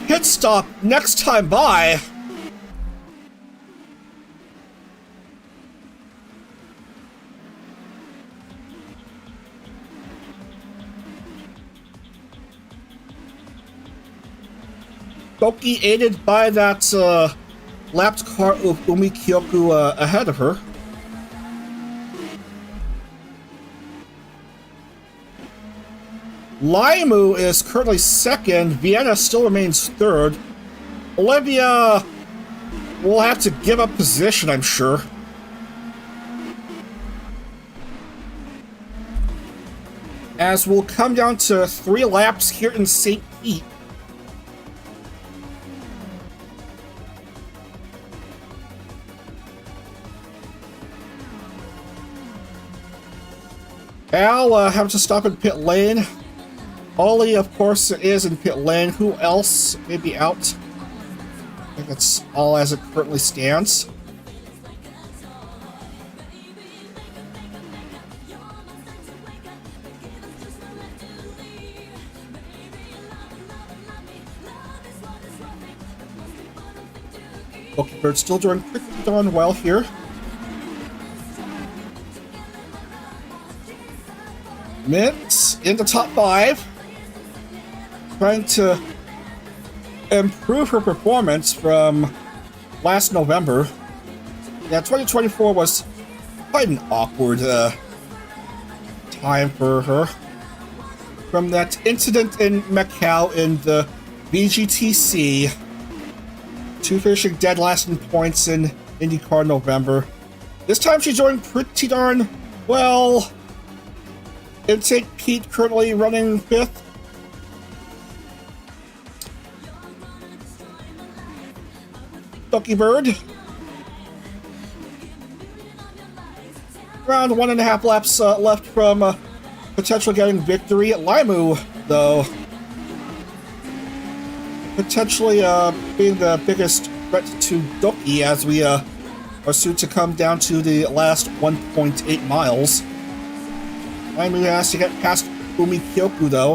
pit stop next time by. Toki aided by that lapped car of Umi Kyoku ahead of her. Laimu is currently second. Vienna still remains third. Olivia will have to give up position, I'm sure. As we'll come down to 3 laps here in St. Pete. Al have to stop in pit lane. Ollie, of course, is in pit lane. Who else may be out? I think that's all as it currently stands. Pokebird still doing pretty darn well here. Mint in the top 5, trying to improve her performance from last November. Yeah, 2024 was quite an awkward time for her. From that incident in Macau in the VGTC to finishing dead last in points in IndyCar November. This time she's doing pretty darn well. In St. Pete, currently running 5th. Ducky Bird. Around 1.5 laps left from potentially getting victory. Laimu, though, potentially being the biggest threat to Ducky as we are soon to come down to the last 1.8 miles. Laimu has to get past Umi Kyoku, though.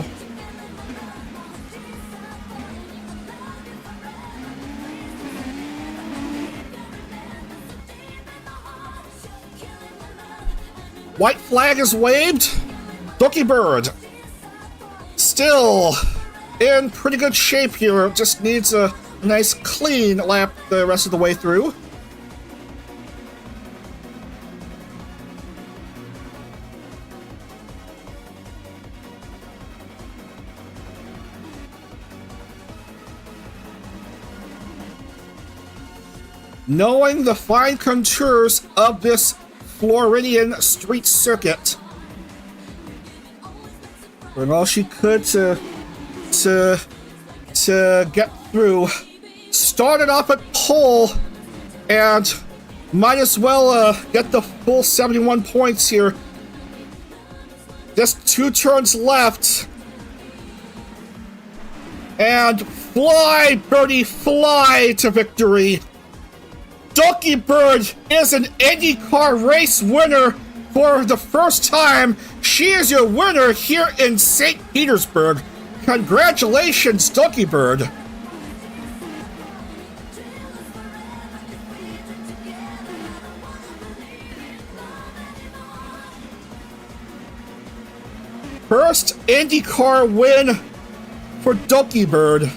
White flag is waved. Ducky Bird still in pretty good shape here. Just needs a nice clean lap the rest of the way through. knowing the fine contours of this Floridian street circuit, doing all she could to get through. Started off at pole, and might as well get the full 71 points here. Just 2 turns left. And fly, birdie, fly to victory. Donkey Bird is an IndyCar race winner for the first time. She is your winner here in St. Petersburg. Congratulations, Donkey Bird. First IndyCar win for Donkey Bird.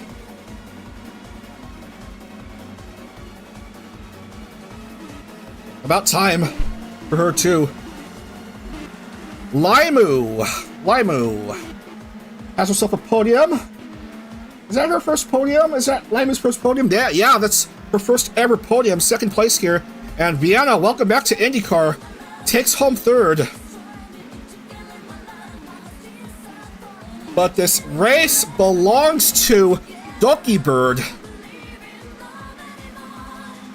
About time for her too. Limu has herself a podium. Is that her first podium? Is that Limu's first podium? Yeah, that's her first ever podium. Second place here. And Vienna, welcome back to IndyCar. Takes home third. But this race belongs to Donkey Bird.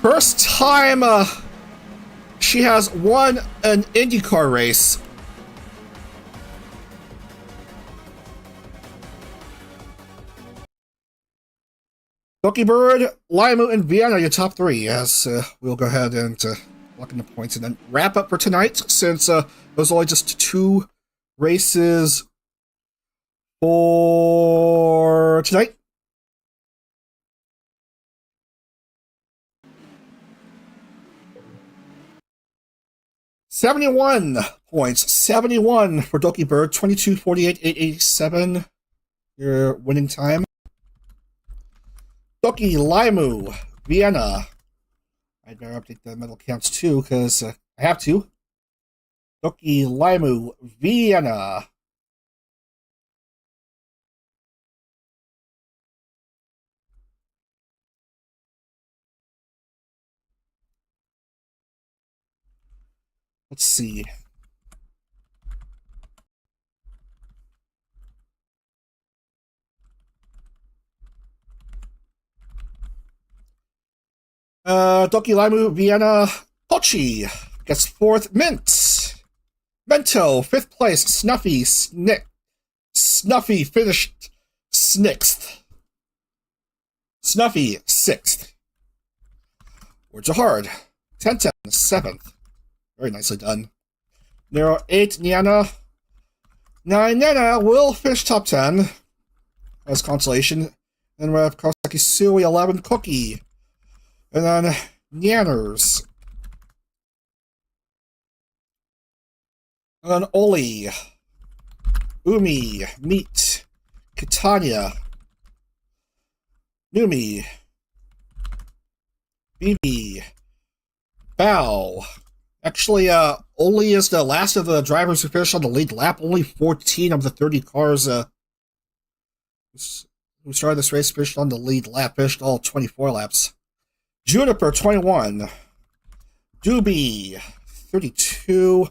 First time she has won an IndyCar race. Donkey Bird, Limu, and Vienna, your top 3. As we'll go ahead and lock in the points and then wrap up for tonight, since it was only just 2 races for tonight. $71 points. 71 for Donkey Bird. 22:48, 887. Your winning time. Donkey, Limu, Vienna. I'd better update the medal counts too, because I have to. Donkey, Limu, Vienna. Let's see. Donkey, Limu, Vienna, Pochi gets 4th. Mento, 5th place. Snuffy finished 6th. Snuffy, 6th. Words are hard. 10-10, 7th. Very nicely done. Nero, 8, Niana. 9, Nana will finish top 10 as consolation. Then we have Kawasaki Sui, 11, Cookie. And then Nyanners. And then Oli. Umi. Meat. Catania. Numi. Bibi. Bow. Actually, Oli is the last of the drivers who finished on the lead lap. Only 14 of the 30 cars who started this race finished on the lead lap. Finished all 24 laps. Juniper, 21. Doobie, 32.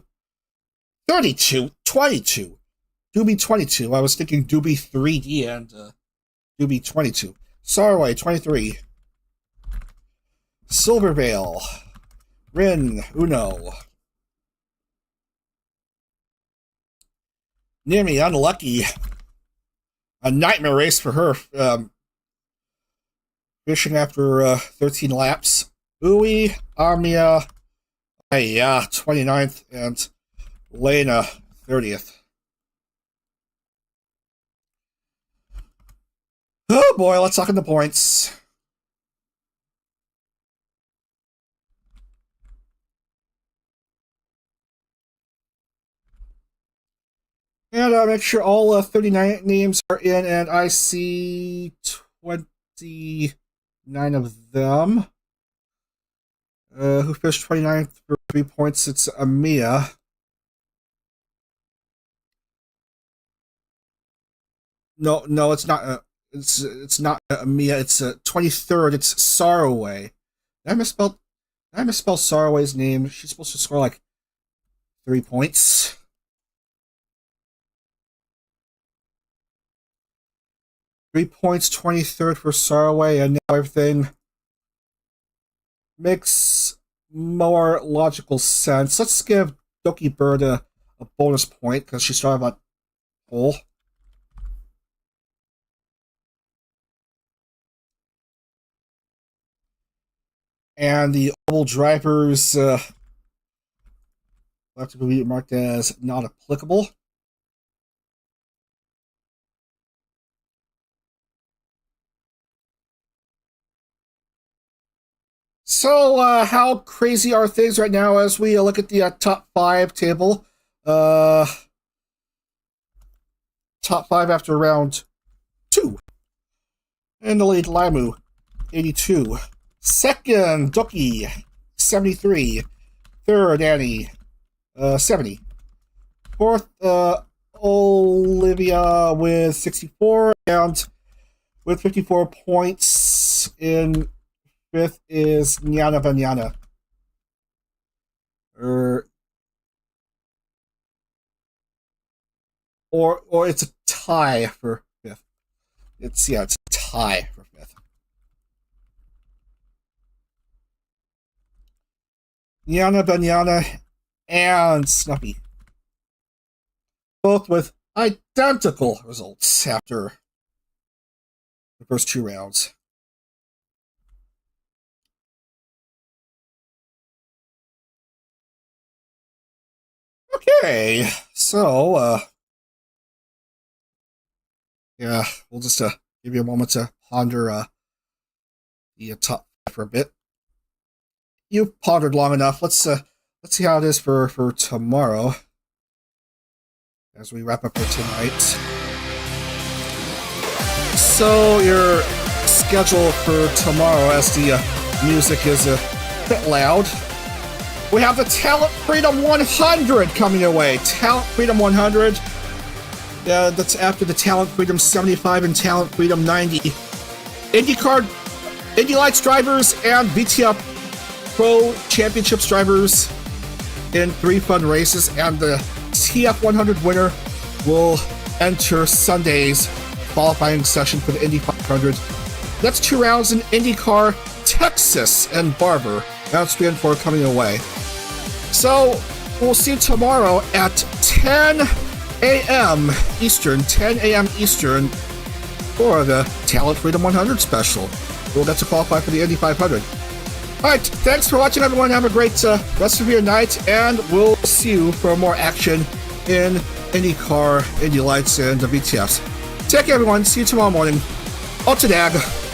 22. Doobie, 22. I was thinking Doobie 3D and Doobie, 22. Sarway, 23. Silvervale. Rin, Uno. Nimi, unlucky. A nightmare race for her. Finishing after 13 laps. Ui, Armia, 29th, and Lena, 30th. Oh boy, let's talk in the points. And make sure all 39 names are in, and I see 29 of them. Who finished 29th for 3 points? It's Amia. No, it's not. It's not Amia. It's 23rd. It's Saraway. Did I misspelled? I misspelled Saraway's name. She's supposed to score like 3 points. Three points, 23rd for Saraway, and now everything makes more logical sense. Let's give Doki Bird a bonus point because she started on pole. And the oval drivers have to be marked as not applicable. So, how crazy are things right now as we look at the top 5 table? Top 5 after round 2. In the lead, Limu, 82. Second, Doki, 73. Third, Annie, 70. Fourth, Olivia with 64. And with 54 points in fifth is Nyana Banyana. Or it's a tie for fifth. It's a tie for fifth. Nyana Banyana and Snuffy. Both with identical results after the first 2 rounds. Okay, so, yeah, we'll just give you a moment to ponder the top for a bit. You've pondered long enough. Let's see how it is for tomorrow as we wrap up for tonight. So your schedule for tomorrow, as the music is a bit loud, we have the Talent Freedom 100 coming your way. Talent Freedom 100. That's after the Talent Freedom 75 and Talent Freedom 90. IndyCar, Indy Lights drivers, and VTF Pro Championships drivers in 3 fun races, and the TF 100 winner will enter Sunday's qualifying session for the Indy 500. That's 2 rounds in IndyCar, Texas, and Barber. That's 3 and 4 coming away. So we'll see you tomorrow at 10 a.m. Eastern, 10 a.m. Eastern for the Talent Freedom 100 special. We'll get to qualify for the Indy 500. Alright, thanks for watching, everyone. Have a great rest of your night, and we'll see you for more action in IndyCar, Indy Lights, and the VTFs. Take care, everyone. See you tomorrow morning. Otadag.